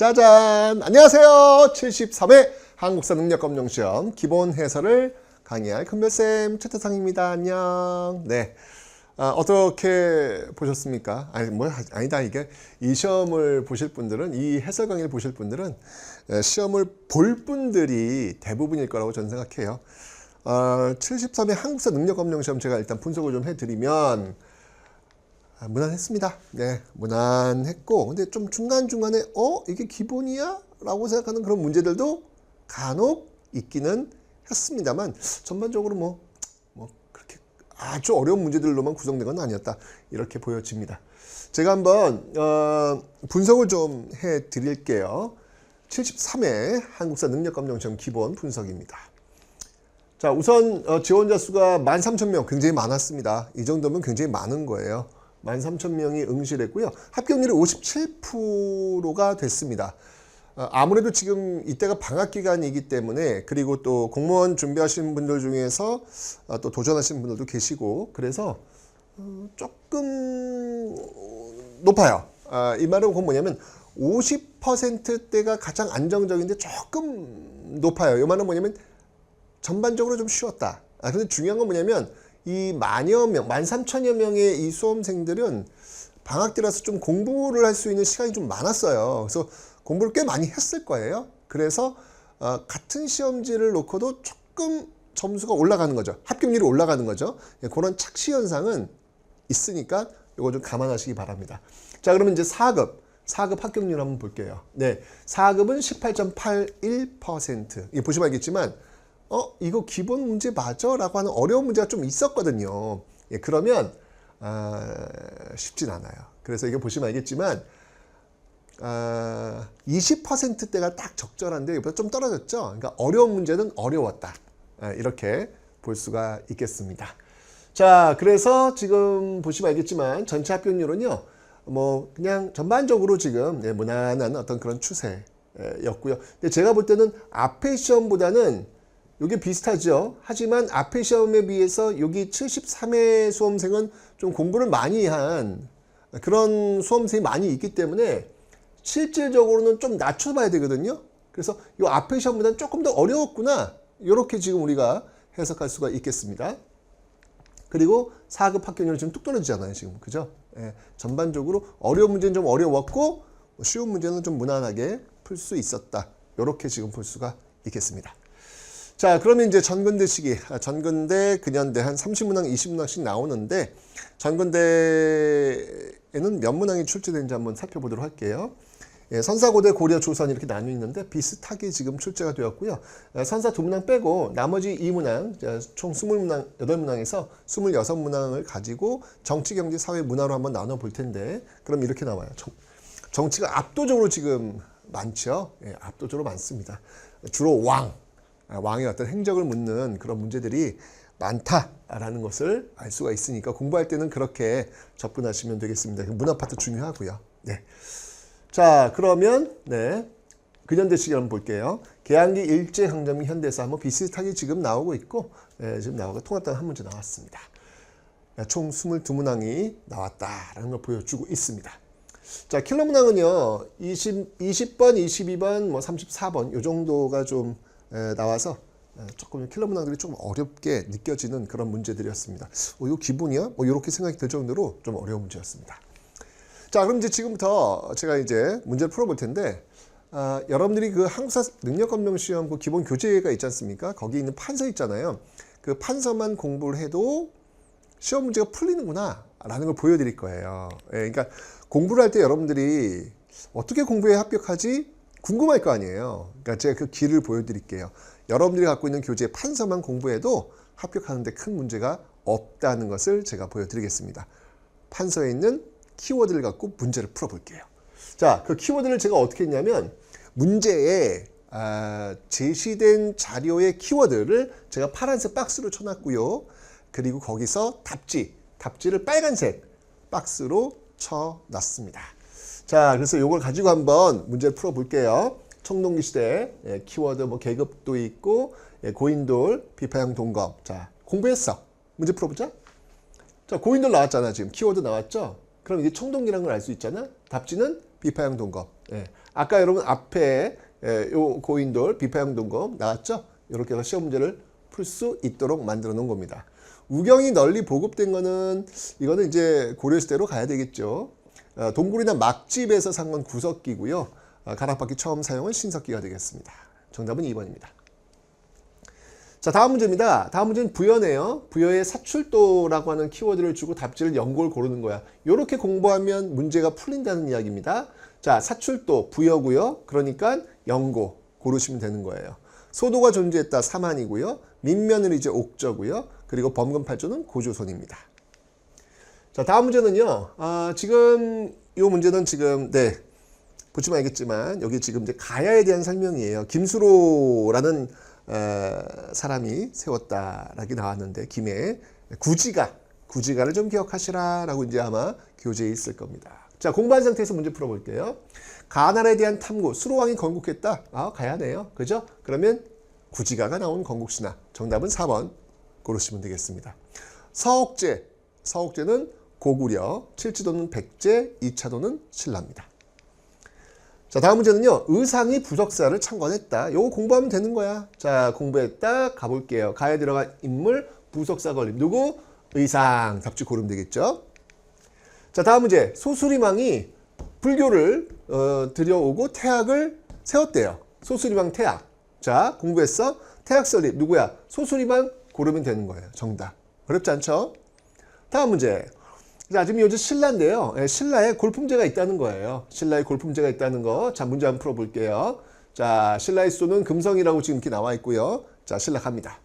짜잔! 안녕하세요. 73회 한국사 능력검정시험 기본 해설을 강의할 큰별쌤 최태상입니다. 안녕. 네. 어떻게 보셨습니까? 아니다. 이게 이 시험을 보실 분들은, 이 해설 강의를 보실 분들은 시험을 볼 분들이 대부분일 거라고 저는 생각해요. 73회 한국사 능력검정시험 제가 일단 분석을 좀 해드리면 무난했습니다. 네, 무난했고, 근데 좀 중간중간에 이게 기본이야? 라고 생각하는 그런 문제들도 간혹 있기는 했습니다만 전반적으로 뭐 그렇게 아주 어려운 문제들로만 구성된 건 아니었다, 이렇게 보여집니다. 제가 한번 분석을 좀 해드릴게요. 73회 한국사 능력검정시험 기본 분석입니다. 자, 우선 지원자 수가 13,000명, 굉장히 많았습니다. 이 정도면 굉장히 많은 거예요. 13,000명이 응시를 했고요. 합격률이 57%가 됐습니다. 아무래도 지금 이때가 방학 기간이기 때문에, 그리고 또 공무원 준비하시는 분들 중에서 또 도전하시는 분들도 계시고, 그래서 조금 높아요. 이 말은 뭐냐면 50%대가 가장 안정적인데 조금 높아요. 이 말은 뭐냐면 전반적으로 좀 쉬웠다. 근데 중요한 건 뭐냐면 이 만여 명, 13,000여 명의 이 수험생들은 방학 때라서 좀 공부를 할 수 있는 시간이 좀 많았어요. 그래서 공부를 꽤 많이 했을 거예요. 그래서 같은 시험지를 놓고도 조금 점수가 올라가는 거죠. 합격률이 올라가는 거죠. 그런 착시 현상은 있으니까 이거 좀 감안하시기 바랍니다. 자, 그러면 이제 4급 합격률 한번 볼게요. 네, 4급은 18.81%. 이거 보시면 알겠지만 이거 기본 문제 맞아? 라고 하는 어려운 문제가 좀 있었거든요. 그러면 쉽진 않아요. 그래서 이거 보시면 알겠지만 20%대가 딱 적절한데 이보다 좀 떨어졌죠. 그러니까 어려운 문제는 어려웠다, 이렇게 볼 수가 있겠습니다. 자, 그래서 지금 보시면 알겠지만 전체 합격률은요, 뭐 그냥 전반적으로 지금 무난한 어떤 그런 추세였고요. 근데 제가 볼 때는 앞에 시험보다는 이게 비슷하죠. 하지만 앞에 시험에 비해서 여기 73회 수험생은 좀 공부를 많이 한 그런 수험생이 많이 있기 때문에 실질적으로는 좀 낮춰봐야 되거든요. 그래서 이 앞에 시험보다는 조금 더 어려웠구나, 이렇게 지금 우리가 해석할 수가 있겠습니다. 그리고 4급 합격률이 지금 뚝 떨어지잖아요, 지금. 그죠? 전반적으로 어려운 문제는 좀 어려웠고 쉬운 문제는 좀 무난하게 풀 수 있었다, 이렇게 지금 볼 수가 있겠습니다. 자, 그러면 이제 전근대 시기, 전근대, 근현대 한 30문항, 20문항씩 나오는데, 전근대에는 몇 문항이 출제되는지 한번 살펴보도록 할게요. 선사, 고대, 고려, 조선 이렇게 나뉘어 있는데 비슷하게 지금 출제가 되었고요. 선사 2문항 빼고 나머지 2문항, 총 20문항, 8문항에서 26문항을 가지고 정치, 경제, 사회, 문화로 한번 나눠 볼 텐데, 그럼 이렇게 나와요. 정치가 압도적으로 지금 많죠. 압도적으로 많습니다. 주로 왕의 어떤 행적을 묻는 그런 문제들이 많다라는 것을 알 수가 있으니까 공부할 때는 그렇게 접근하시면 되겠습니다. 문화 파트 중요하고요. 네. 자, 그러면 근현대 시기 한번 볼게요. 개항기, 일제강점기, 현대사 한번 비슷하게 지금 나오고 있고, 지금 나오고 통합단 한 문제 나왔습니다. 총 22문항이 나왔다라는 걸 보여주고 있습니다. 자, 킬러 문항은요, 20번, 22번, 34번 이 정도가 좀 나와서 조금 킬러 문항들이 좀 어렵게 느껴지는 그런 문제들이었습니다. 이거 기본이야? 이렇게 생각이 들 정도로 좀 어려운 문제였습니다. 자, 그럼 이제 지금부터 제가 이제 문제를 풀어볼 텐데, 여러분들이 그 한국사 능력검정시험 그 기본 교재가 있지 않습니까? 거기 있는 판서 있잖아요. 그 판서만 공부를 해도 시험 문제가 풀리는구나 라는 걸 보여드릴 거예요. 그러니까 공부를 할 때 여러분들이 어떻게 공부에 합격하지? 궁금할 거 아니에요. 그러니까 제가 그 길을 보여드릴게요. 여러분들이 갖고 있는 교재 판서만 공부해도 합격하는데 큰 문제가 없다는 것을 제가 보여드리겠습니다. 판서에 있는 키워드를 갖고 문제를 풀어볼게요. 자, 그 키워드를 제가 어떻게 했냐면 문제에 제시된 자료의 키워드를 제가 파란색 박스로 쳐놨고요. 그리고 거기서 답지를 빨간색 박스로 쳐놨습니다. 자, 그래서 이걸 가지고 한번 문제를 풀어볼게요. 청동기 시대 키워드 계급도 있고, 고인돌, 비파형 동검. 자, 공부했어. 문제 풀어보자. 자, 고인돌 나왔잖아. 지금 키워드 나왔죠. 그럼 이게 청동기라는 걸 알 수 있잖아. 답지는 비파형 동검. 예. 아까 여러분 앞에 요 고인돌 비파형 동검 나왔죠? 이렇게 해서 시험 문제를 풀 수 있도록 만들어 놓은 겁니다. 우경이 널리 보급된 거는 이거는 이제 고려시대로 가야 되겠죠. 동굴이나 막집에서 산 건 구석기고요. 가락바퀴 처음 사용은 신석기가 되겠습니다. 정답은 2번입니다. 자, 다음 문제입니다. 다음 문제는 부여네요. 부여에 사출도라고 하는 키워드를 주고 답지를 연골 고르는 거야. 이렇게 공부하면 문제가 풀린다는 이야기입니다. 자, 사출도 부여고요. 그러니까 연고 고르시면 되는 거예요. 소도가 존재했다 3한이고요. 민며느리 이제 옥저고요. 그리고 범금팔조는 고조선입니다. 자, 다음 문제는요. 지금 이 문제는 지금 보시면 알겠지만 여기 지금 이제 가야에 대한 설명이에요. 김수로라는 사람이 세웠다라고 나왔는데 김해 구지가를 좀 기억하시라라고 이제 아마 교재에 있을 겁니다. 자, 공부한 상태에서 문제 풀어볼게요. 가나라에 대한 탐구, 수로왕이 건국했다. 가야네요. 그죠? 그러면 구지가가 나온 건국신화. 정답은 4번 고르시면 되겠습니다. 서옥제는 고구려, 7지도는 백제, 2차도는 신라입니다. 자, 다음 문제는요. 의상이 부석사를 창건했다. 요거 공부하면 되는 거야. 자, 공부했다. 가볼게요. 가에 들어간 인물, 부석사 걸림. 누구? 의상. 답지 고르면 되겠죠. 자, 다음 문제. 소수리망이 불교를 들여오고 태학을 세웠대요. 소수리망 태학. 자, 공부했어. 태학 설립. 누구야? 소수리망 고르면 되는 거예요. 정답. 어렵지 않죠? 다음 문제. 자, 지금 요즘 신라인데요. 신라에 골품제가 있다는 거예요. 신라에 골품제가 있다는 거. 자, 문제 한번 풀어볼게요. 자, 신라의 수도는 금성이라고 지금 이렇게 나와 있고요. 자, 신라 갑니다.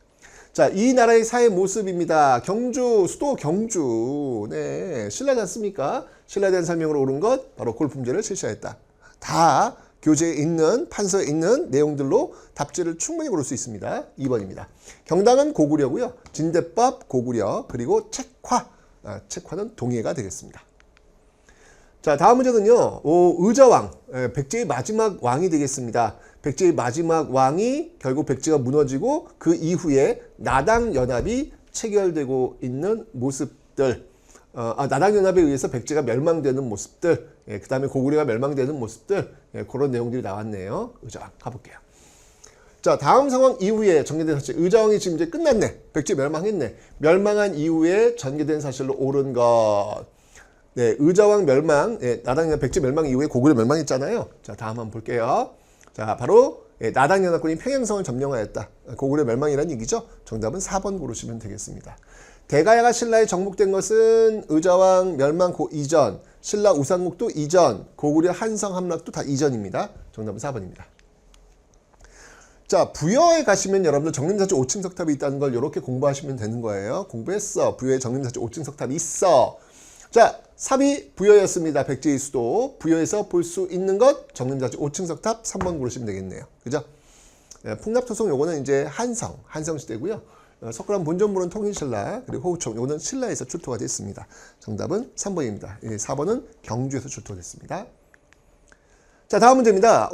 자, 이 나라의 사회 모습입니다. 경주, 수도 경주. 네, 신라지 않습니까? 신라에 대한 설명으로 옳은 것, 바로 골품제를 실시했다. 다 교재에 있는, 판서에 있는 내용들로 답지를 충분히 고를 수 있습니다. 2번입니다. 경당은 고구려고요. 진대법 고구려, 그리고 책화는 동해가 되겠습니다. 자, 다음 문제는요. 의자왕, 백제의 마지막 왕이 되겠습니다. 백제의 마지막 왕이 결국 백제가 무너지고 그 이후에 나당연합이 체결되고 있는 모습들, 나당연합에 의해서 백제가 멸망되는 모습들, 그 다음에 고구려가 멸망되는 모습들, 그런 내용들이 나왔네요. 의자왕 가볼게요. 자, 다음 상황 이후에 전개된 사실. 의자왕이 지금 이제 끝났네. 백제 멸망했네. 멸망한 이후에 전개된 사실로 옳은 것. 네, 의자왕 멸망, 나당연합 백제 멸망 이후에 고구려 멸망했잖아요. 자, 다음 한번 볼게요. 자, 바로 나당연합군이 평양성을 점령하였다. 고구려 멸망이라는 얘기죠. 정답은 4번 고르시면 되겠습니다. 대가야가 신라에 정복된 것은 의자왕 멸망 이전, 신라 우상국도 이전, 고구려 한성 함락도 다 이전입니다. 정답은 4번입니다. 자, 부여에 가시면 여러분들 정림사주 5층 석탑이 있다는 걸 이렇게 공부하시면 되는 거예요. 공부했어. 부여에 정림사주 5층 석탑이 있어. 자, 삽이 부여였습니다. 백제의 수도. 부여에서 볼 수 있는 것 정림사주 5층 석탑 3번 고르시면 되겠네요. 그죠? 풍납토성 요거는 이제 한성 시대고요. 석굴암 본전물은 통일신라, 그리고 호우총 요거는 신라에서 출토가 됐습니다. 정답은 3번입니다. 4번은 경주에서 출토가 됐습니다. 자, 다음 문제입니다.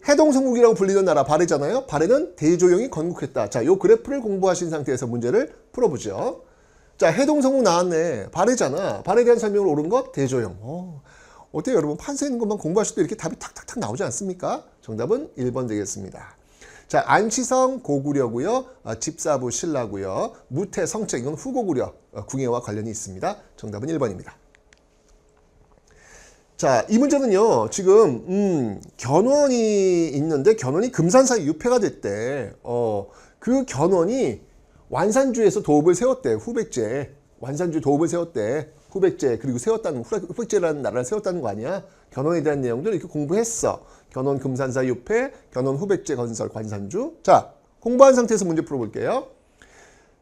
해동성국이라고 불리는 나라 발해잖아요. 발해는 대조영이 건국했다. 자, 요 그래프를 공부하신 상태에서 문제를 풀어보죠. 자, 해동성국 나왔네. 발해잖아. 발해에 대한 설명을 옳은 것 대조영. 어때요, 여러분? 판서에 있는 것만 공부하실 때 이렇게 답이 탁탁탁 나오지 않습니까? 정답은 1번 되겠습니다. 자, 안시성 고구려고요. 집사부 신라고요. 무태 성책 이건 후고구려 궁예와 관련이 있습니다. 정답은 1번입니다. 자, 이 문제는요. 지금 견훤이 있는데 견훤이 금산사에 유폐가 됐대. 그 견훤이 완산주에서 도읍을 세웠대. 후백제. 완산주 도읍을 세웠대. 후백제. 그리고 세웠다는 후백제라는 나라를 세웠다는 거 아니야? 견훤에 대한 내용들 이렇게 공부했어. 견훤 금산사 유폐, 견훤 후백제 건설 관산주. 자, 공부한 상태에서 문제 풀어볼게요.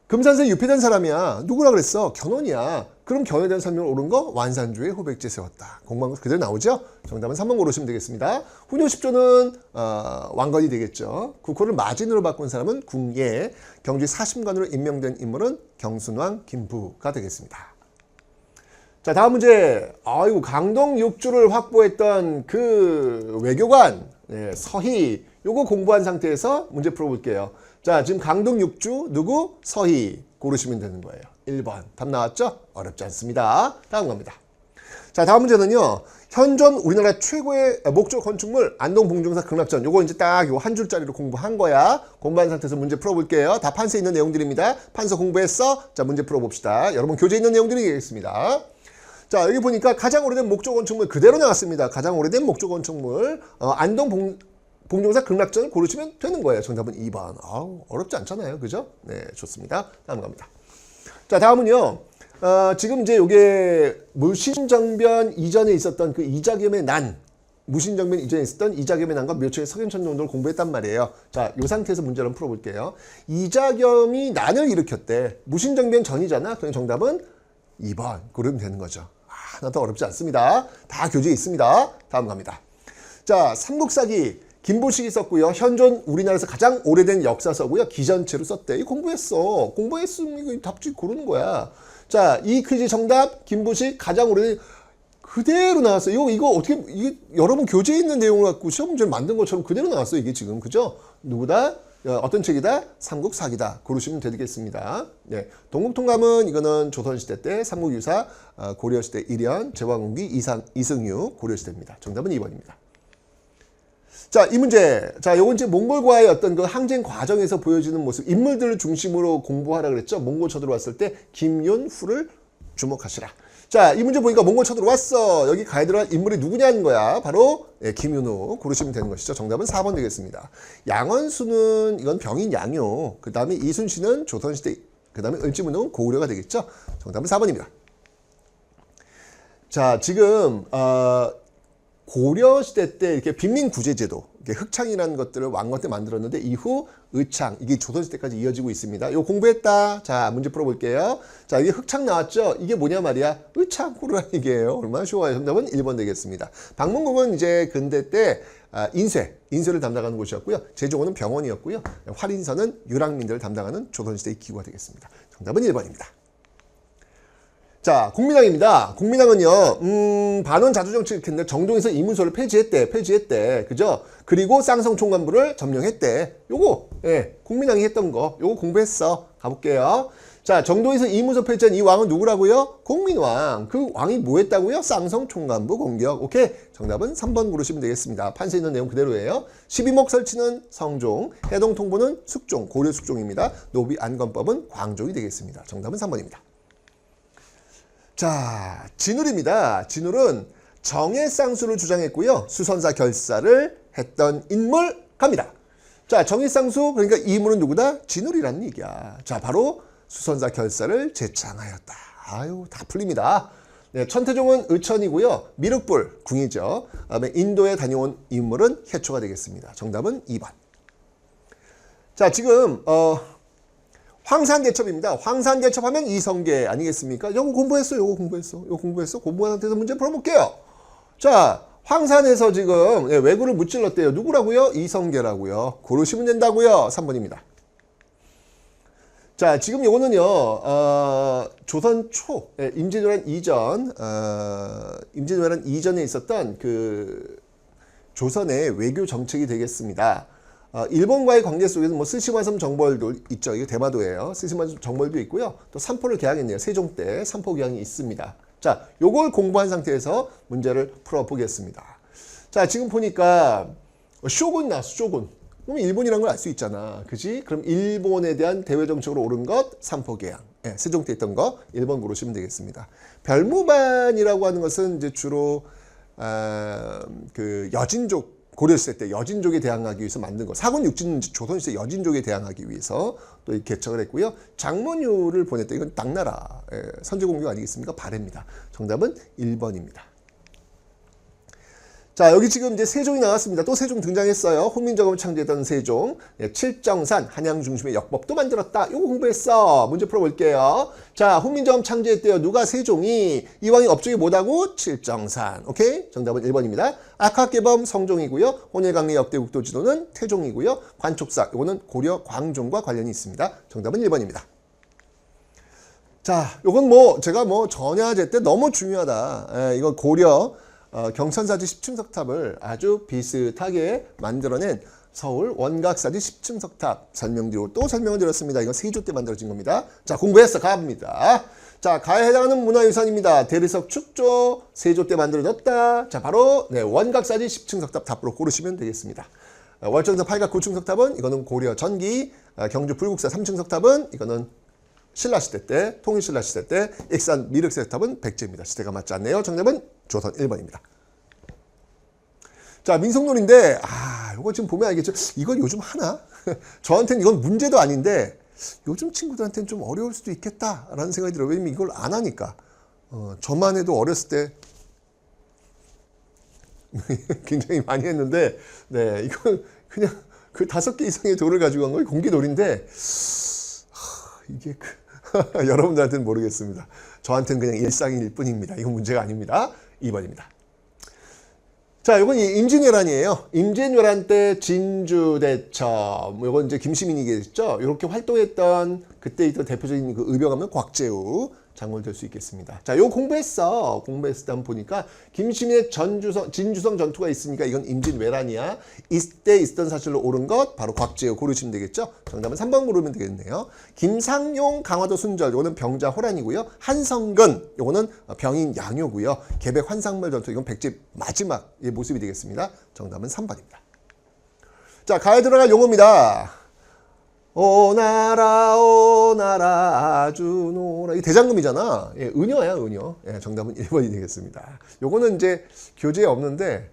금산사에 유폐된 사람이야. 누구라 그랬어? 견훤이야. 그럼 견훤에 대한 설명을 옳은 거 완산주에 후백제 세웠다. 공부한 거 그대로 나오죠? 정답은 3번 고르시면 되겠습니다. 훈요 10조는 왕건이 되겠죠. 국호를 마진으로 바꾼 사람은 궁예, 경주의 사심관으로 임명된 인물은 경순왕 김부가 되겠습니다. 자, 다음 문제. 아이고, 강동 6주를 확보했던 그 외교관 서희, 요거 공부한 상태에서 문제 풀어볼게요. 자, 지금 강동 6주 누구? 서희 고르시면 되는 거예요. 1번 답 나왔죠? 어렵지 않습니다. 다음 갑니다. 자, 다음 문제는요. 현존 우리나라 최고의 목조 건축물 안동 봉종사 극락전. 요거 이제 딱 요 한 줄짜리로 공부한 거야. 공부한 상태에서 문제 풀어볼게요. 다 판서에 있는 내용들입니다. 판서 공부했어? 자, 문제 풀어봅시다. 여러분 교재에 있는 내용들이 되겠습니다. 자, 여기 보니까 가장 오래된 목조 건축물 그대로 나왔습니다. 가장 오래된 목조 건축물 안동 봉종사 극락전을 고르시면 되는 거예요. 정답은 2번. 아우, 어렵지 않잖아요. 그죠? 네, 좋습니다. 다음 갑니다. 자, 다음은요. 지금 이제 요게 무신정변 이전에 있었던 그 이자겸의 난, 무신정변 이전에 있었던 이자겸의 난과 묘초의 석연천정도를 공부했단 말이에요. 자, 요 상태에서 문제를 한번 풀어볼게요. 이자겸이 난을 일으켰대. 무신정변 전이잖아. 그럼 정답은 2번. 고르면 되는 거죠. 하나도 어렵지 않습니다. 다 교재에 있습니다. 다음 갑니다. 자, 삼국사기 김보식이 썼고요. 현존 우리나라에서 가장 오래된 역사서고요. 기전체로 썼대. 이거 공부했으면 이거 답지 고르는 거야. 자, 이 퀴즈 정답 김보식 가장 오래된 그대로 나왔어요. 이거 어떻게 이게 여러분 교재에 있는 내용을 갖고 시험 문제를 만든 것처럼 그대로 나왔어요. 이게 지금 그죠? 누구다? 어떤 책이다? 삼국사기다. 고르시면 되겠습니다. 네, 동국통감은 이거는 조선시대 때 삼국유사, 고려시대 일현, 제왕군기, 이승유 고려시대입니다. 정답은 2번입니다. 자, 이 문제. 자, 요건 이제 몽골과의 어떤 그 항쟁 과정에서 보여지는 모습, 인물들을 중심으로 공부하라 그랬죠. 몽골 쳐들어왔을 때 김윤후를 주목하시라. 자, 이 문제 보니까 몽골 쳐들어왔어. 여기 가야 들어간 인물이 누구냐는 거야. 바로 김윤후 고르시면 되는 것이죠. 정답은 4번 되겠습니다. 양원수는 이건 병인 양요. 그 다음에 이순신은 조선시대, 그 다음에 을지문은 고구려가 되겠죠. 정답은 4번입니다. 자, 지금 고려시대 때 이렇게 빈민구제제도, 흑창이라는 것들을 왕건 때 만들었는데 이후 의창, 이게 조선시대까지 이어지고 있습니다. 이거 공부했다. 자, 문제 풀어볼게요. 자, 이게 흑창 나왔죠? 이게 뭐냐 말이야? 의창 고르라 이게요. 얼마나 쉬워요. 정답은 1번 되겠습니다. 방문국은 이제 근대 때 인쇄를 담당하는 곳이었고요. 제주고는 병원이었고요. 활인선은 유랑민들을 담당하는 조선시대의 기구가 되겠습니다. 정답은 1번입니다. 자, 국민항입니다. 국민항은요, 반원 자주정치 했는데 정동에서 이문서를 폐지했대. 그죠? 그리고 쌍성 총관부를 점령했대. 요거, 예, 국민항이 했던 거. 요거 공부했어. 가볼게요. 자, 정동에서 이문서 폐지한 이 왕은 누구라고요? 국민왕. 그 왕이 뭐 했다고요? 쌍성 총관부 공격. 오케이. 정답은 3번 고르시면 되겠습니다. 판서에 있는 내용 그대로예요. 12목 설치는 성종, 해동통보는 숙종, 고려 숙종입니다. 노비 안건법은 광종이 되겠습니다. 정답은 3번입니다. 자, 진울입니다. 진울은 정예쌍수를 주장했고요. 수선사 결사를 했던 인물 갑니다. 자, 정예쌍수 그러니까 이 인물은 누구다? 진울이라는 얘기야. 자, 바로 수선사 결사를 제창하였다. 아유, 다 풀립니다. 네, 천태종은 의천이고요. 미륵불 궁이죠. 그다음에 인도에 다녀온 인물은 해초가 되겠습니다. 정답은 2번. 자, 지금 황산개첩입니다. 황산개첩하면 이성계 아니겠습니까? 요거 공부했어. 공부한 상태에서 문제 풀어볼게요. 자, 황산에서 지금 왜구를 무찔렀대요. 누구라고요? 이성계라고요. 고르시면 된다고요. 3번입니다. 자, 지금 요거는요, 조선 초, 임진왜란 이전에 있었던 그 조선의 외교 정책이 되겠습니다. 일본과의 관계 속에서 뭐 스시마섬 정벌도 있죠. 이게 대마도예요. 스시마섬 정벌도 있고요. 또 삼포를 개항했네요. 세종 때 삼포 개항이 있습니다. 자, 요걸 공부한 상태에서 문제를 풀어보겠습니다. 자, 지금 보니까 쇼군 나왔어. 쇼군. 그럼 일본이란 걸 알 수 있잖아. 그지? 그럼 일본에 대한 대외 정책으로 옳은 것 삼포 개항. 세종 때 있던 거 1번 고르시면 되겠습니다. 별무반이라고 하는 것은 이제 주로 그 여진족, 고려시대 때 여진족에 대항하기 위해서 만든 거. 사군 육진은 조선시대 여진족에 대항하기 위해서 또 개척을 했고요. 장문유를 보냈다. 이건 당나라 선제공격 아니겠습니까? 발해입니다. 정답은 1번입니다. 자, 여기 지금 이제 세종이 나왔습니다. 또 세종 등장했어요. 훈민정음을 창제했던 세종. 칠정산, 한양 중심의 역법도 만들었다. 이거 공부했어. 문제 풀어볼게요. 자, 훈민정음 창제했대요. 누가? 세종이. 이왕이 업적이 뭐다고? 칠정산. 오케이? 정답은 1번입니다. 악학개범 성종이고요. 혼일강리 역대 국도지도는 태종이고요. 관촉사, 이거는 고려 광종과 관련이 있습니다. 정답은 1번입니다. 자, 요건 뭐 제가 뭐 전야제 때 너무 중요하다. 이거 고려 경천사지 10층석탑을 아주 비슷하게 만들어낸 서울 원각사지 10층석탑 설명드리고 또 설명을 드렸습니다. 이건 세조 때 만들어진 겁니다. 자, 공부했어. 갑니다. 자, 자, 가에 해당하는 문화유산입니다. 대리석 축조, 세조 때 만들어졌다. 자, 바로 네, 원각사지 10층 석탑 답으로 고르시면 되겠습니다. 월정사 8각 9층 석탑은 이거는 고려 전기, 경주 불국사 3층 석탑은 이거는 신라시대 때, 통일신라시대 때, 익산 미륵세 석탑은 백제입니다. 시대가 맞지 않네요. 정답은 조선 1번입니다. 자, 민속놀이인데 이거 지금 보면 알겠죠? 이건 요즘 하나? 저한테는 이건 문제도 아닌데 요즘 친구들한테는 좀 어려울 수도 있겠다라는 생각이 들어요. 왜냐면 이걸 안 하니까. 저만 해도 어렸을 때 굉장히 많이 했는데, 네, 이건 그냥 그 5개 이상의 돌을 가지고 간 거예요. 공기놀이인데, 이게 여러분들한테는 모르겠습니다. 저한테는 그냥 일상일 뿐입니다. 이건 문제가 아닙니다. 2번입니다. 자, 이건 임진왜란이에요. 임진왜란 때 진주대첩, 이건 이제 김시민이 계셨죠. 이렇게 활동했던 그때 있던 대표적인 그 의병하면 곽재우 장군 될 수 있겠습니다. 자, 이거 공부했을 때 한번 보니까 김시민의 진주성 전투가 있으니까 이건 임진왜란이야. 이때 있었던 사실로 옳은 것 바로 곽재우 고르시면 되겠죠. 정답은 3번 고르면 되겠네요. 김상용 강화도 순절, 이거는 병자 호란이고요. 한성근, 이거는 병인 양요고요. 계백 환상말 전투, 이건 백제 마지막의 모습이 되겠습니다. 정답은 3번입니다. 자, 가에 들어갈 용어입니다. 오나라 아주노라. 이 대장금이잖아. 예, 은여야, 은여. 예, 정답은 1번이 되겠습니다. 요거는 이제 교재에 없는데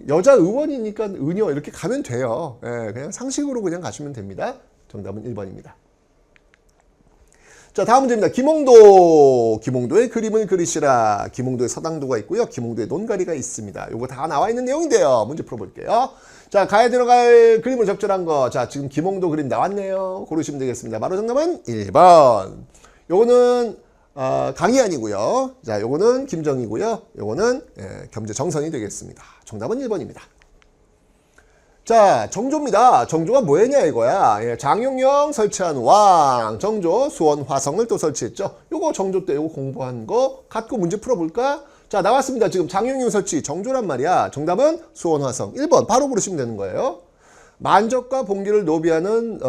여자 의원이니까 은여 이렇게 가면 돼요. 예, 그냥 상식으로 그냥 가시면 됩니다. 정답은 1번입니다. 자, 다음 문제입니다. 김홍도의 그림을 그리시라. 김홍도에 서당도가 있고요. 김홍도에 논가리가 있습니다. 요거 다 나와 있는 내용인데요. 문제 풀어볼게요. 자, 가에 들어갈 그림을 적절한 거. 자, 지금 김홍도 그림 나왔네요. 고르시면 되겠습니다. 바로 정답은 1번. 요거는 강희안이고요. 자, 요거는 김정이고요. 요거는 겸재 정선이 되겠습니다. 정답은 1번입니다. 자, 정조입니다. 정조가 뭐했냐 이거야. 장용영 설치한 왕, 정조 수원 화성을 또 설치했죠. 요거 정조 때 요거 공부한 거 갖고 문제 풀어볼까? 자, 나왔습니다. 지금 장용영 설치 정조란 말이야. 정답은 수원 화성 1번 바로 고르시면 되는 거예요. 만적과 봉기를 모의하는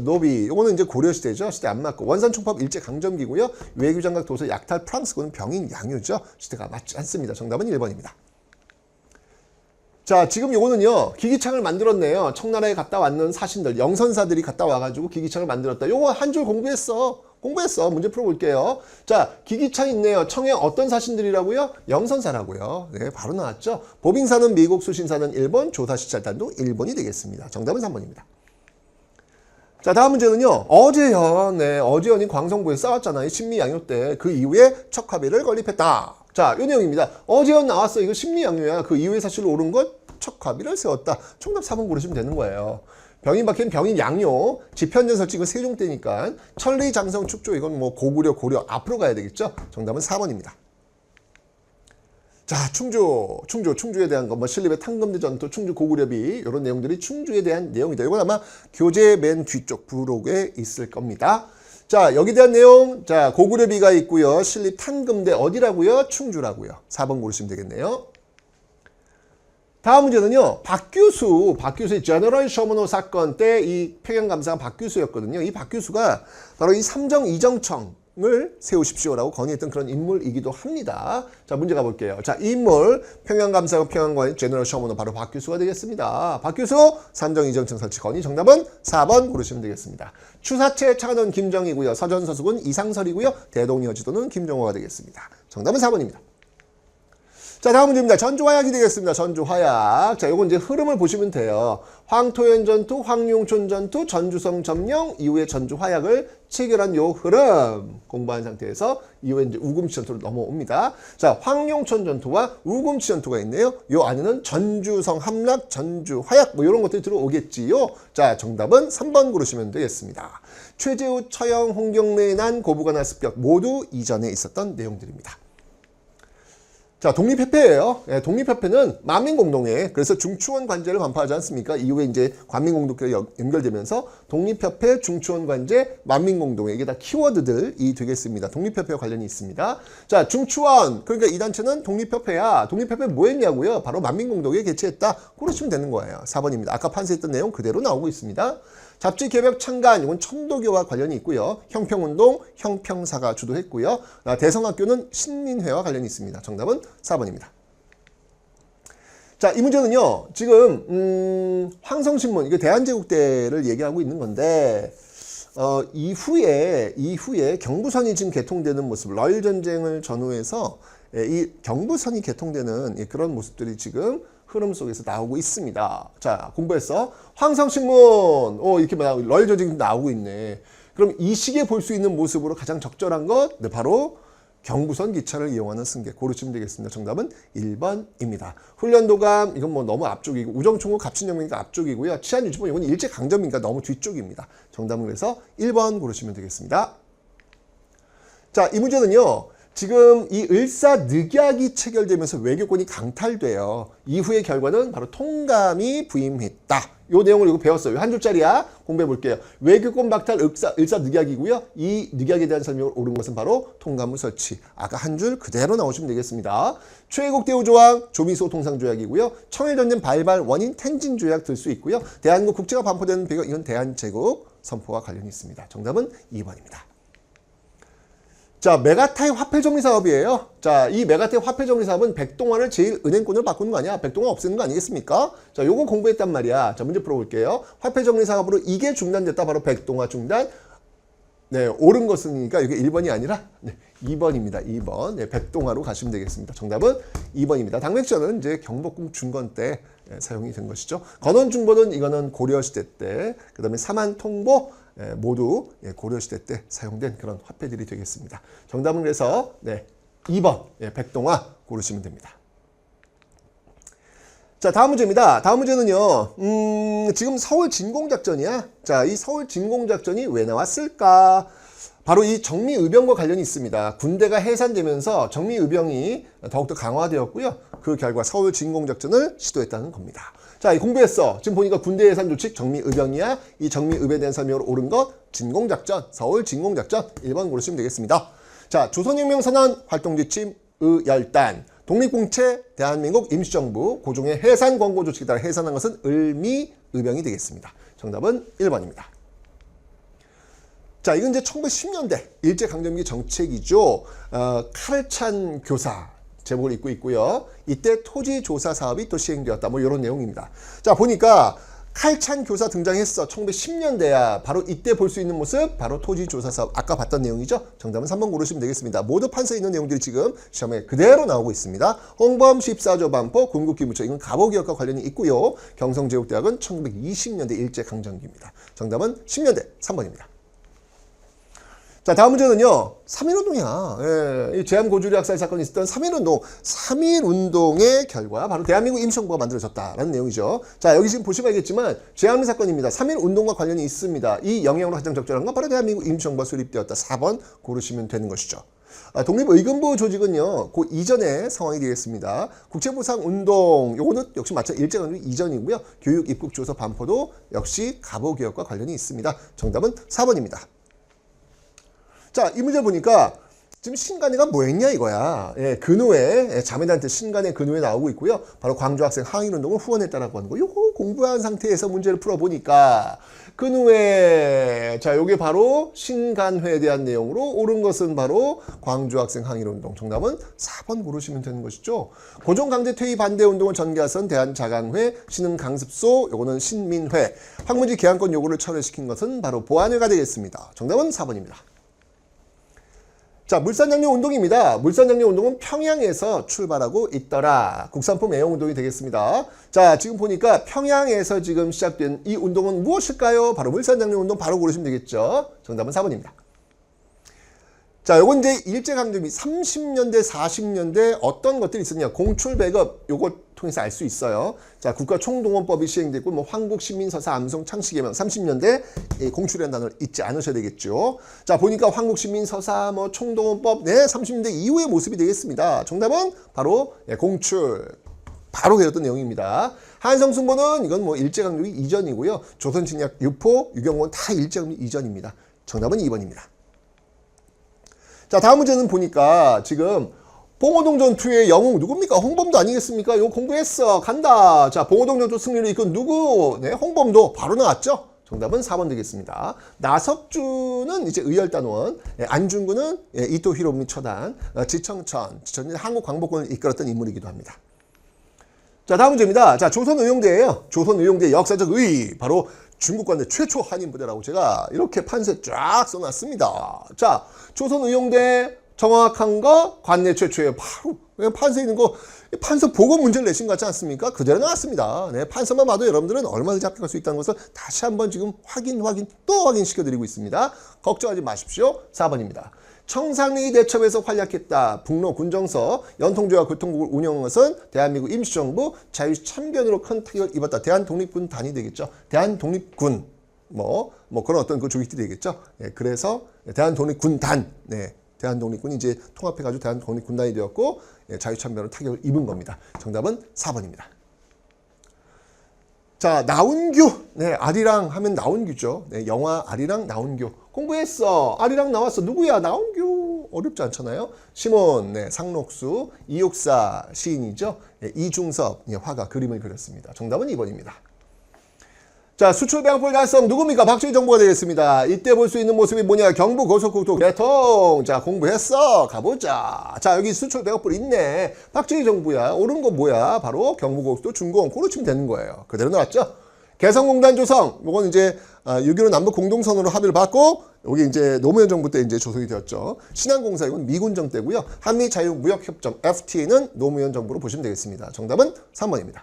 노비. 요거는 이제 고려시대죠. 시대 안 맞고. 원산총법 일제강점기고요. 외교장각 도서 약탈 프랑스. 그건 병인 양요죠. 시대가 맞지 않습니다. 정답은 1번입니다. 자, 지금 요거는요, 기기창을 만들었네요. 청나라에 갔다 왔는 사신들, 영선사들이 갔다 와가지고 기기창을 만들었다. 요거 한 줄 공부했어. 문제 풀어볼게요. 자, 기기창 있네요. 청의 어떤 사신들이라고요? 영선사라고요. 네, 바로 나왔죠. 보빙사는 미국, 수신사는 일본, 조사시찰단도 일본이 되겠습니다. 정답은 3번입니다. 자, 다음 문제는요. 어제현. 네, 어제현이 광성부에 싸웠잖아요. 신미양요 때. 그 이후에 척화비를 건립했다. 자, 요 내용입니다. 어제현 나왔어. 이거 신미양요야. 그 이후에 사실로 옳은 것 척화비를 세웠다. 정답 4번 고르시면 되는 거예요. 병인 박해는 병인 양요. 지편전 설치는 세종 때니까. 천리 장성 축조 이건 뭐 고구려 앞으로 가야 되겠죠. 정답은 4번입니다. 자, 충주에 대한 거, 뭐 신립의 탕금대 전투, 충주 고구려비 이런 내용들이 충주에 대한 내용이다. 이건 아마 교재 맨 뒤쪽 부록에 있을 겁니다. 자, 여기에 대한 내용, 자, 고구려비가 있고요. 신립 탕금대 어디라고요? 충주라고요. 4번 고르시면 되겠네요. 다음 문제는요. 박규수의 제너럴 셔먼호 사건 때 이 평양감사가 박규수였거든요. 이 박규수가 바로 이 삼정 이정청을 세우십시오라고 건의했던 그런 인물이기도 합니다. 자, 문제 가볼게요. 자, 이 인물 평양감사가 평양관 제너럴 셔먼호 바로 박규수가 되겠습니다. 박규수 삼정 이정청 설치 건의 정답은 4번 고르시면 되겠습니다. 추사체 차관원 김정이고요. 서전서숙은 이상설이고요. 대동여지도는 김종호가 되겠습니다. 정답은 4번입니다. 자, 다음 문제입니다. 전주화약이 되겠습니다. 전주화약. 자, 요건 이제 흐름을 보시면 돼요. 황토현 전투, 황룡촌 전투, 전주성 점령, 이후에 전주화약을 체결한 요 흐름 공부한 상태에서 이후에 이제 우금치 전투로 넘어옵니다. 자, 황룡촌 전투와 우금치 전투가 있네요. 요 안에는 전주성 함락, 전주화약 뭐 이런 것들이 들어오겠지요. 자, 정답은 3번 고르시면 되겠습니다. 최재우, 처형, 홍경래의 난, 고부간화 습격 모두 이전에 있었던 내용들입니다. 자, 독립협회예요. 예, 독립협회는 만민공동회, 그래서 중추원 관제를 반포하지 않습니까? 이후에 이제 관민공동회가 연결되면서 독립협회, 중추원 관제, 만민공동회 이게 다 키워드들이 되겠습니다. 독립협회와 관련이 있습니다. 자, 중추원, 그러니까 이 단체는 독립협회야. 독립협회 뭐 했냐고요? 바로 만민공동회 개최했다. 고르시면 되는 거예요. 4번입니다. 아까 판세했던 내용 그대로 나오고 있습니다. 잡지 개벽 창간 이건 천도교와 관련이 있고요. 형평운동 형평사가 주도했고요. 대성학교는 신민회와 관련이 있습니다. 정답은 4번입니다. 자, 이 문제는요. 지금 황성신문 이게 대한제국대를 얘기하고 있는 건데 이후에 경부선이 지금 개통되는 모습, 러일 전쟁을 전후해서 이 경부선이 개통되는 그런 모습들이 지금 흐름 속에서 나오고 있습니다. 자, 공부했어. 황성신문, 이렇게 러일 전쟁이 나오고 있네. 그럼 이 시기에 볼 수 있는 모습으로 가장 적절한 것, 네, 바로 경부선 기차를 이용하는 승객 고르시면 되겠습니다. 정답은 1번입니다. 훈련도감 이건 뭐 너무 앞쪽이고 우정총국 갑신영명이니까 앞쪽이고요. 치안유지본 이건 일제강점이니까 너무 뒤쪽입니다. 정답은 그래서 1번 고르시면 되겠습니다. 자, 이 문제는요. 지금 이 을사늑약이 체결되면서 외교권이 강탈돼요. 이후의 결과는 바로 통감이 부임했다. 요 내용을 이거 배웠어요. 한 줄짜리야. 공부해 볼게요. 외교권 박탈 을사늑약이고요. 이 늑약에 대한 설명을 옳은 것은 바로 통감의 설치. 아까 한 줄 그대로 나오시면 되겠습니다. 최애국 대우조약 조미소 통상조약이고요. 청일전쟁 발발 원인 텐진조약 들 수 있고요. 대한민국 국제가 반포되는 배경 이건 대한제국 선포와 관련이 있습니다. 정답은 2번입니다. 자, 메가타입 화폐정리 사업이에요. 자, 이 메가타입 화폐정리 사업은 백동환을 제1은행권으로 바꾸는 거 아니야? 백동환 없애는 거 아니겠습니까? 자, 요거 공부했단 말이야. 자, 문제 풀어볼게요. 화폐정리 사업으로 이게 중단됐다. 바로 백동환 중단. 네, 옳은 것은이니까 이게 1번이 아니라 2번입니다. 2번. 네, 백동환으로 가시면 되겠습니다. 정답은 2번입니다. 당맥전은 이제 경복궁 중건 때 사용이 된 것이죠. 건원중보는 이거는 고려시대 때, 그 다음에 사만통보 모두 고려시대 때 사용된 그런 화폐들이 되겠습니다. 정답은 그래서 2번 백동환 고르시면 됩니다. 자, 다음 문제입니다. 다음 문제는요. 지금 서울 진공작전이야. 자, 이 서울 진공작전이 왜 나왔을까? 바로 이 정미의병과 관련이 있습니다. 군대가 해산되면서 정미의병이 더욱더 강화되었고요. 그 결과 서울 진공작전을 시도했다는 겁니다. 자, 공부했어. 지금 보니까 군대 해산 조직 정미의병이야. 이 정미의병에 대한 설명으로 옳은 것 진공작전, 서울 진공작전 1번 고르시면 되겠습니다. 자, 조선혁명 선언 활동 지침 의열단, 독립공채 대한민국 임시정부 고종의 해산 권고 조치에 따라 해산한 것은 을미의병이 되겠습니다. 정답은 1번입니다. 자, 이건 이제 1910년대 일제강점기 정책이죠. 칼찬 교사 제목을 입고 있고요. 이때 토지조사 사업이 또 시행되었다. 뭐 이런 내용입니다. 자, 보니까 칼찬 교사 등장했어. 1910년대야. 바로 이때 볼 수 있는 모습, 바로 토지조사 사업. 아까 봤던 내용이죠. 정답은 3번 고르시면 되겠습니다. 모두 판서에 있는 내용들이 지금 시험에 그대로 나오고 있습니다. 홍범 14조 반포 군국기무처 이건 갑오기업과 관련이 있고요. 경성제국대학은 1920년대 일제강점기입니다. 정답은 10년대 3번입니다. 자, 다음 문제는요. 3.1운동이야. 제암고주리 학살 사건이 있었던 3.1운동. 3.1운동의 결과 바로 대한민국 임시정부가 만들어졌다라는 내용이죠. 자, 여기 지금 보시면 알겠지만 제암 사건입니다. 3.1운동과 관련이 있습니다. 이 영향으로 가장 적절한 건 바로 대한민국 임시정부가 수립되었다. 4번 고르시면 되는 것이죠. 독립의금부 조직은요. 그 이전의 상황이 되겠습니다. 국채보상운동 요거는 역시 마찬가지 일제강점기 이전이고요. 교육 입국 조서 반포도 역시 갑오개혁과 관련이 있습니다. 정답은 4번입니다. 자, 이 문제 보니까 지금 신간회가 뭐 했냐 이거야. 근후에 자매단체 신간회 근후에 나오고 있고요. 바로 광주학생 항일운동을 후원했다라고 하는 거. 요거 공부한 상태에서 문제를 풀어보니까 근후에 자, 요게 바로 신간회에 대한 내용으로 옳은 것은 바로 광주학생 항일운동. 정답은 4번 고르시면 되는 것이죠. 고종강제 퇴위 반대운동을 전개하선 대한자강회, 신흥강습소, 요거는 신민회. 황무지 개항권 요구를 철회시킨 것은 바로 보안회가 되겠습니다. 정답은 4번입니다. 자, 물산장려 운동입니다. 물산장려 운동은 평양에서 출발하고 있더라. 국산품 애용 운동이 되겠습니다. 자, 지금 보니까 평양에서 지금 시작된 이 운동은 무엇일까요? 바로 물산장려 운동 바로 고르시면 되겠죠. 정답은 4번입니다. 자, 요건 이제 일제강점기 30년대, 40년대 어떤 것들이 있었냐. 공출배급 요거 통해서 알 수 있어요. 자, 국가총동원법이 시행됐고 뭐 황국시민서사 암송 창씨개명 30년대 공출이라는 단어를 잊지 않으셔야 되겠죠. 자, 보니까 황국시민서사 뭐 총동원법 30년대 이후의 모습이 되겠습니다. 정답은 바로 공출. 바로 배웠던 내용입니다. 한성숭보는 이건 뭐 일제강점기 이전이고요. 조선侵략 유포, 유경원 다 일제강점기 이전입니다. 정답은 2번입니다. 자, 다음 문제는 보니까 지금 봉오동 전투의 영웅 누굽니까? 홍범도 아니겠습니까? 이거 공부했어. 간다. 자, 봉오동 전투 승리를 이끈 누구? 홍범도 바로 나왔죠? 정답은 4번 되겠습니다. 나석주는 이제 의열단원, 안중근은 이토 히로부미 처단, 지청천, 한국 광복군을 이끌었던 인물이기도 합니다. 자, 다음 문제입니다. 자, 조선의용대예요. 조선의용대 역사적 의의, 바로 중국 관내 최초 한인 부대라고 제가 이렇게 판세 쫙 써놨습니다. 자, 조선의용대 정확한 거 관내 최초예요. 바로 그냥 판서에 있는 거 판서 보고 문제를 내신 것 같지 않습니까? 그대로 나왔습니다. 네, 판서만 봐도 여러분들은 얼마든지 합격할 수 있다는 것을 다시 한번 지금 또 확인시켜드리고 있습니다. 걱정하지 마십시오. 4번입니다. 청산리 대첩에서 활약했다. 북로 군정서, 연통조약 교통국을 운영한 것은 대한민국 임시정부 자유참견으로 큰 타격을 입었다. 대한독립군 단이 되겠죠. 대한독립군 뭐 그런 어떤 그 조직들이 되겠죠. 네, 그래서 대한독립군단, 네, 대한독립군이 이제 통합해가지고 대한독립군단이 되었고, 예, 자유참변으로 타격을 입은 겁니다. 정답은 4번입니다. 자, 나운규. 네, 아리랑 하면 나운규죠. 네, 영화 아리랑 나운규. 공부했어. 아리랑 나왔어. 누구야? 나운규. 어렵지 않잖아요. 시몬, 네, 상록수, 이육사 시인이죠. 네, 이중섭, 네, 화가 그림을 그렸습니다. 정답은 2번입니다. 자, 수출 배양포 달성 누굽니까? 박정희 정부가 되겠습니다. 이때 볼 수 있는 모습이 뭐냐? 경부 고속국도 개통. 자, 공부했어. 가보자. 자, 여기 수출 배양포 있네. 박정희 정부야. 옳은 거 뭐야? 바로 경부 고속도 준공. 고로 치면 되는 거예요. 그대로 나왔죠? 개성공단 조성. 요건 이제 6.15 남북 공동선언으로 합의를 받고, 여기 이제 노무현 정부 때 이제 조성이 되었죠. 신한공사 이건 미군정 때고요. 한미 자유무역협정 FTA는 노무현 정부로 보시면 되겠습니다. 정답은 3번입니다.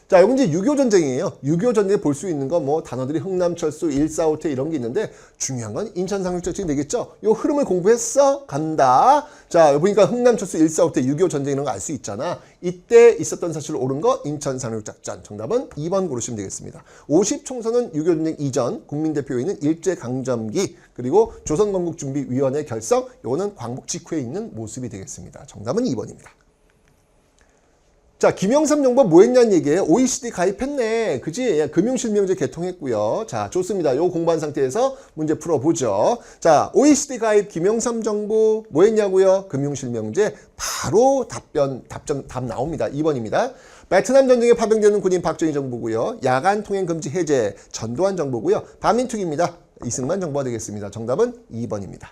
자, 이건 이제 6.25 전쟁이에요. 6.25 전쟁에 볼 수 있는 건 뭐 단어들이 흥남철수, 145태 이런 게 있는데 중요한 건 인천상륙작전이 되겠죠. 요 흐름을 공부했어? 간다. 자, 보니까 흥남철수, 145태, 6.25 전쟁 이런 거 알 수 있잖아. 이때 있었던 사실을 옳은 거 인천상륙작전. 정답은 2번 고르시면 되겠습니다. 50총선은 6.25 전쟁 이전 국민대표회의는 일제강점기 그리고 조선건국준비위원회 결성 요거는 광복 직후에 있는 모습이 되겠습니다. 정답은 2번입니다. 자, 김영삼 정부가 뭐 했냐는 얘기예요. OECD 가입했네. 그지? 금융실명제 개통했고요. 자, 좋습니다. 요 공부한 상태에서 문제 풀어보죠. 자, OECD 가입 김영삼 정부 뭐 했냐고요? 금융실명제. 바로 답 나옵니다. 2번입니다. 베트남 전쟁에 파병되는 군인 박정희 정부고요. 야간 통행 금지 해제 전두환 정부고요. 반민특위입니다. 이승만 정부가 되겠습니다. 정답은 2번입니다.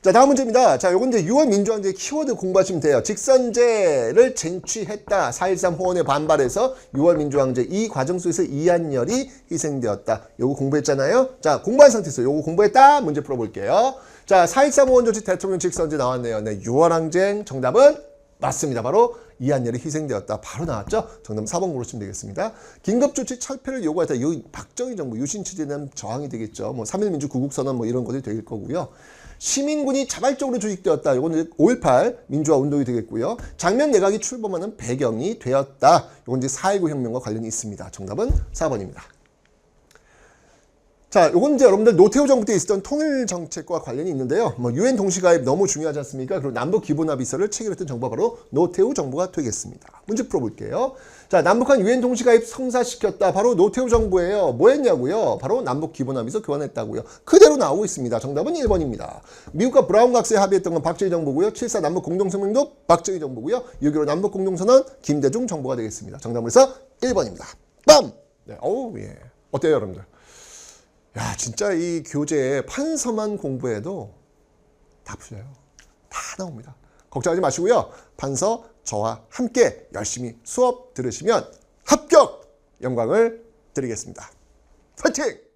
자, 다음 문제입니다. 자, 요건 이제 6월 민주항제 키워드 공부하시면 돼요. 직선제를 쟁취했다. 4.13 호원에 반발해서 6월 민주항제 이 과정 속에서 이한열이 희생되었다. 요거 공부했잖아요. 자, 공부한 상태에서 요거 공부했다. 문제 풀어볼게요. 자, 4.13 호원 조치 대통령 직선제 나왔네요. 네, 6월 항쟁 정답은 맞습니다. 바로 이한열이 희생되었다. 바로 나왔죠. 정답 4번 고르시면 되겠습니다. 긴급조치 철폐를 요구했다. 이 박정희 정부 유신체제에 대한 저항이 되겠죠. 뭐 3.1민주 구국선언 뭐 이런 것들이 될 거고요. 시민군이 자발적으로 조직되었다. 이건 5.18 민주화 운동이 되겠고요. 장면 내각이 출범하는 배경이 되었다. 이건 이제 4.19 혁명과 관련이 있습니다. 정답은 4번입니다. 자, 요건 이제 여러분들 노태우 정부 때 있었던 통일 정책과 관련이 있는데요. 뭐 유엔 동시가입 너무 중요하지 않습니까? 그리고 남북 기본합의서를 체결했던 정부가 바로 노태우 정부가 되겠습니다. 문제 풀어볼게요. 자, 남북한 유엔 동시가입 성사시켰다. 바로 노태우 정부예요. 뭐 했냐고요? 바로 남북 기본합의서 교환했다고요. 그대로 나오고 있습니다. 정답은 1번입니다. 미국과 브라운 각서에 합의했던 건 박정희 정부고요. 7.4 남북 공동성명도 박정희 정부고요. 6.15 남북 공동선언 김대중 정부가 되겠습니다. 정답으로서 1번입니다. 빰! 네, 어우, 예. 어때요, 여러분들? 야, 진짜 이 교재 판서만 공부해도 다 풀려요. 다 나옵니다. 걱정하지 마시고요. 판서 저와 함께 열심히 수업 들으시면 합격! 영광을 드리겠습니다. 파이팅!